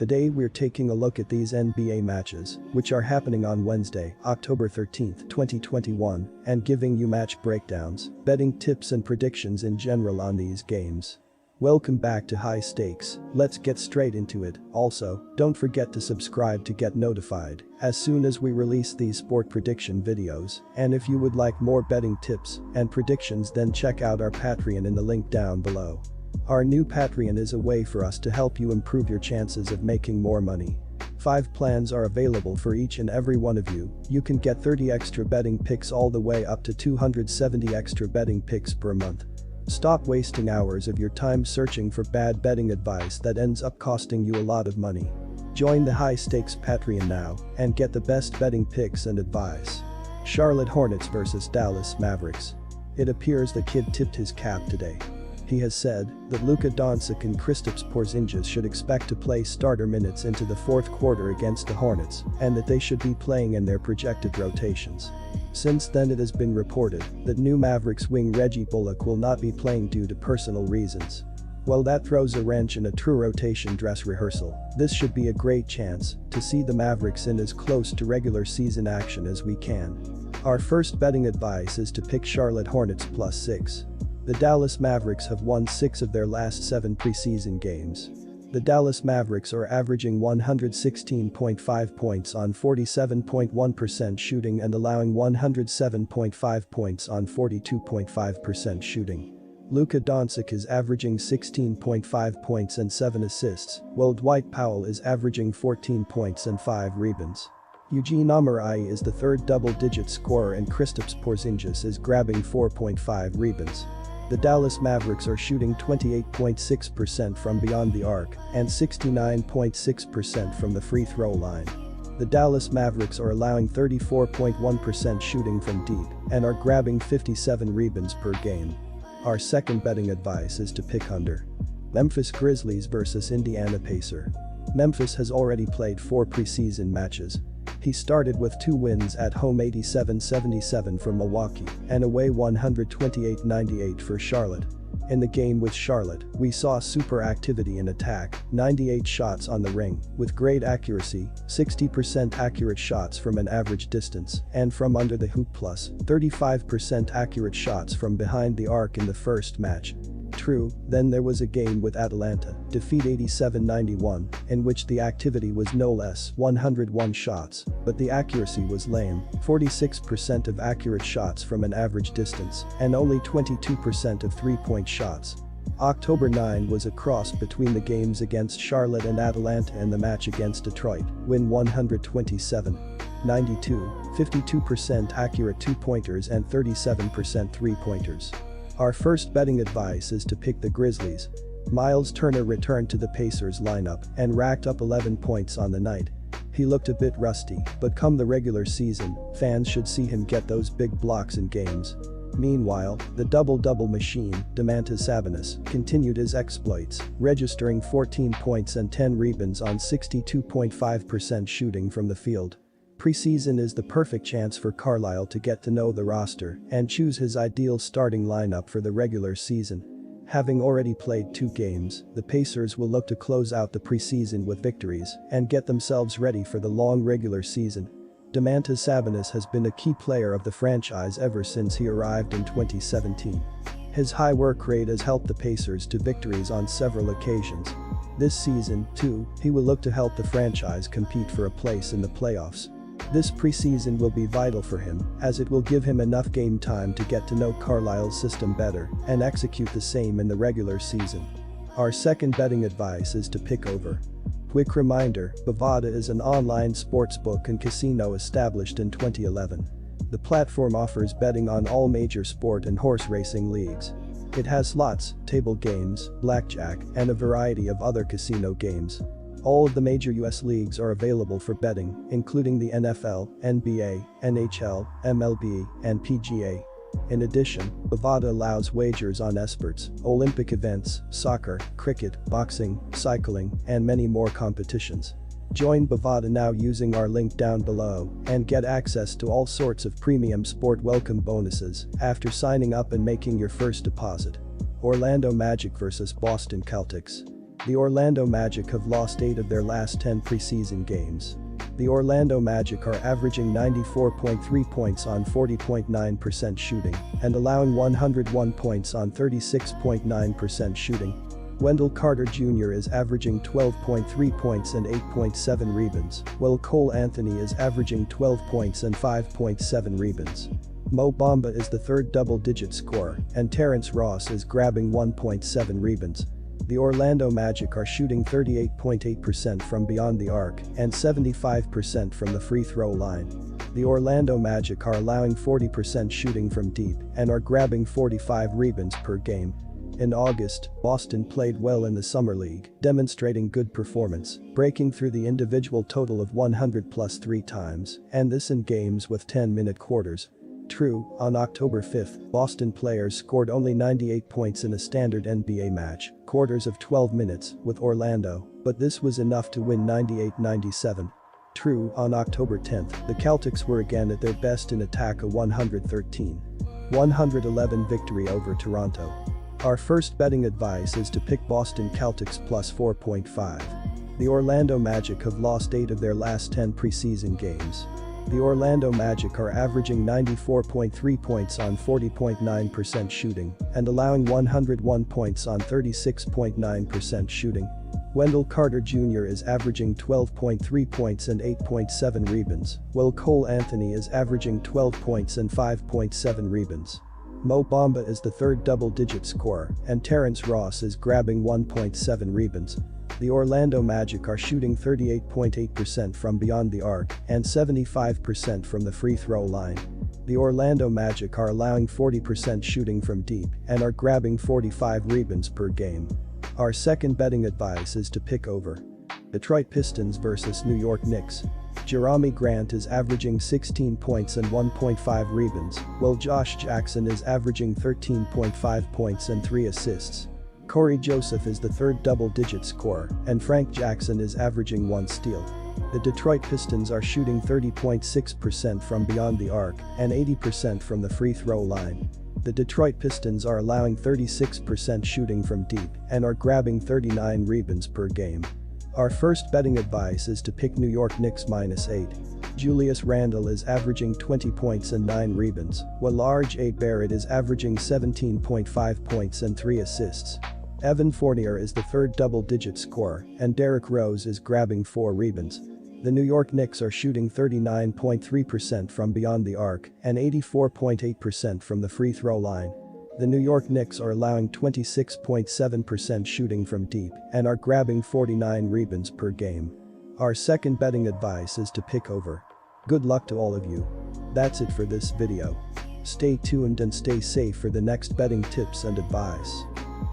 Today we're taking a look at these NBA matches, which are happening on Wednesday, October 13th, 2021, and giving you match breakdowns, betting tips and predictions in general on these games. Welcome back to High Stakes, let's get straight into it. Also, don't forget to subscribe to get notified as soon as we release these sport prediction videos, and if you would like more betting tips and predictions, then check out our Patreon in the link down below. Our new Patreon is a way for us to help you improve your chances of making more money. 5 plans are available for each and every one of you. You can get 30 extra betting picks all the way up to 270 extra betting picks per month. Stop wasting hours of your time searching for bad betting advice that ends up costing you a lot of money. Join the High Stakes Patreon now and get the best betting picks and advice. Charlotte Hornets vs Dallas Mavericks. It appears the kid tipped his cap today. He has said that Luka Doncic and Kristaps Porzingis should expect to play starter minutes into the fourth quarter against the Hornets and that they should be playing in their projected rotations. Since then, it has been reported that new Mavericks wing Reggie Bullock will not be playing due to personal reasons. While that throws a wrench in a true rotation dress rehearsal, this should be a great chance to see the Mavericks in as close to regular season action as we can. Our first betting advice is to pick Charlotte Hornets +6. The Dallas Mavericks have won 6 of their last 7 preseason games. The Dallas Mavericks are averaging 116.5 points on 47.1% shooting and allowing 107.5 points on 42.5% shooting. Luka Doncic is averaging 16.5 points and 7 assists, while Dwight Powell is averaging 14 points and 5 rebounds. Eugene Omoruyi is the third double-digit scorer and Kristaps Porzingis is grabbing 4.5 rebounds. The Dallas Mavericks are shooting 28.6% from beyond the arc and 69.6% from the free throw line. The Dallas Mavericks are allowing 34.1% shooting from deep and are grabbing 57 rebounds per game. Our second betting advice is to pick under. Memphis Grizzlies vs Indiana Pacers. Memphis has already played 4 preseason matches. He started with 2 wins at home, 87-77 from Milwaukee and away 128-98 for Charlotte. In the game with Charlotte, we saw super activity in attack, 98 shots on the ring, with great accuracy, 60% accurate shots from an average distance, and from under the hoop plus 35% accurate shots from behind the arc in the first match. True, then there was a game with Atlanta, defeat 87-91, in which the activity was no less 101 shots, but the accuracy was lame, 46% of accurate shots from an average distance, and only 22% of 3-point shots. October 9 was a cross between the games against Charlotte and Atlanta and the match against Detroit, win 127-92, 52% accurate 2-pointers and 37% 3-pointers. Our first betting advice is to pick the Grizzlies. Miles Turner returned to the Pacers lineup and racked up 11 points on the night. He looked a bit rusty, but come the regular season, fans should see him get those big blocks in games. Meanwhile, the double-double machine, Domantas Sabonis, continued his exploits, registering 14 points and 10 rebounds on 62.5% shooting from the field. Preseason is the perfect chance for Carlisle to get to know the roster and choose his ideal starting lineup for the regular season. Having already played 2 games, the Pacers will look to close out the preseason with victories and get themselves ready for the long regular season. Domantas Sabonis has been a key player of the franchise ever since he arrived in 2017. His high work rate has helped the Pacers to victories on several occasions. This season, too, he will look to help the franchise compete for a place in the playoffs. This preseason will be vital for him, as it will give him enough game time to get to know Carlisle's system better and execute the same in the regular season. Our second betting advice is to pick over. Quick reminder, Bovada is an online sportsbook and casino established in 2011. The platform offers betting on all major sport and horse racing leagues. It has slots, table games, blackjack, and a variety of other casino games. All of the major US leagues are available for betting, including the NFL, NBA, NHL, MLB, and PGA. In addition, Bovada allows wagers on esports, Olympic events, soccer, cricket, boxing, cycling, and many more competitions. Join Bovada now using our link down below and get access to all sorts of premium sport welcome bonuses after signing up and making your first deposit. Orlando Magic vs Boston Celtics. The Orlando Magic have lost 8 of their last 10 preseason games. The Orlando Magic are averaging 94.3 points on 40.9% shooting and allowing 101 points on 36.9% shooting. Wendell Carter Jr. is averaging 12.3 points and 8.7 rebounds, while Cole Anthony is averaging 12 points and 5.7 rebounds. Mo Bamba is the third double-digit scorer, and Terrence Ross is grabbing 1.7 rebounds. The Orlando Magic are shooting 38.8% from beyond the arc and 75% from the free throw line. The Orlando Magic are allowing 40% shooting from deep and are grabbing 45 rebounds per game. In August, Boston played well in the Summer League, demonstrating good performance, breaking through the individual total of 100+ 3 times, and this in games with 10-minute quarters. True, on October 5th, Boston players scored only 98 points in a standard NBA match, quarters of 12 minutes, with Orlando, but this was enough to win 98-97. True, on October 10th, the Celtics were again at their best in attack, a 113-111 victory over Toronto. Our first betting advice is to pick Boston Celtics plus 4.5. The Orlando Magic have lost 8 of their last 10 preseason games. The Orlando Magic are averaging 94.3 points on 40.9% shooting and allowing 101 points on 36.9% shooting. Wendell Carter Jr. is averaging 12.3 points and 8.7 rebounds, while Cole Anthony is averaging 12 points and 5.7 rebounds. Mo Bamba is the third double-digit scorer, and Terrence Ross is grabbing 1.7 rebounds. The Orlando Magic are shooting 38.8% from beyond the arc and 75% from the free throw line. The Orlando Magic are allowing 40% shooting from deep and are grabbing 45 rebounds per game. Our second betting advice is to pick over. Detroit Pistons vs New York Knicks. Jerami Grant is averaging 16 points and 1.5 rebounds, while Josh Jackson is averaging 13.5 points and 3 assists. Corey Joseph is the third double-digit scorer, and Frank Jackson is averaging 1 steal. The Detroit Pistons are shooting 30.6% from beyond the arc and 80% from the free throw line. The Detroit Pistons are allowing 36% shooting from deep and are grabbing 39 rebounds per game. Our first betting advice is to pick New York Knicks -8. Julius Randle is averaging 20 points and 9 rebounds, while RJ Barrett is averaging 17.5 points and 3 assists. Evan Fournier is the third double-digit scorer, and Derrick Rose is grabbing 4 rebounds. The New York Knicks are shooting 39.3% from beyond the arc and 84.8% from the free throw line. The New York Knicks are allowing 26.7% shooting from deep and are grabbing 49 rebounds per game. Our second betting advice is to pick over. Good luck to all of you. That's it for this video. Stay tuned and stay safe for the next betting tips and advice.